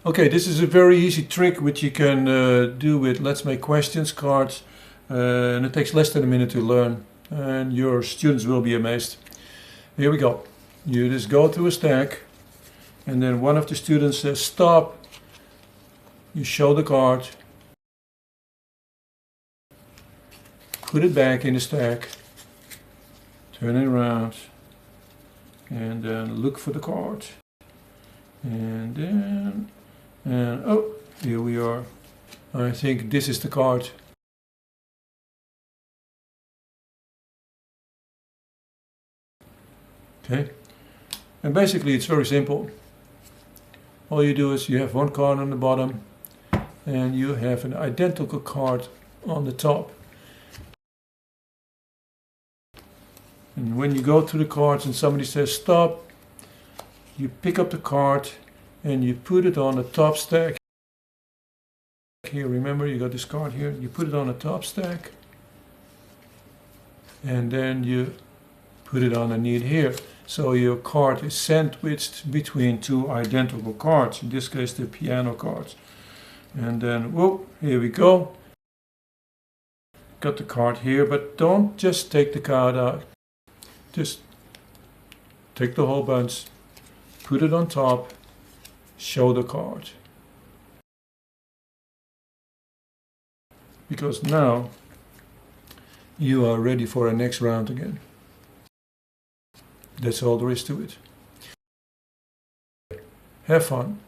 Okay, this is a very easy trick which you can do with Let's Make Questions cards, and it takes less than a minute to learn, and your students will be amazed. Here we go. You just go to a stack, and then one of the students says stop. You show the card, put it back in the stack, turn it around, and then look for the card. And then, and oh, here we are. I think this is the card. Okay, and basically it's very simple. All you do is you have one card on the bottom and you have an identical card on the top. And when you go to the cards and somebody says stop, you pick up the card and you put it on the top stack. Here, remember, you got this card here. You put it on the top stack and then you put it underneath here. So your card is sandwiched between two identical cards, in this case the piano cards. And then, whoop, here we go. Got the card here, but don't just take the card out. Just take the whole bunch, put it on top, show the card. Because now you are ready for a next round again. That's all there is to it. Have fun.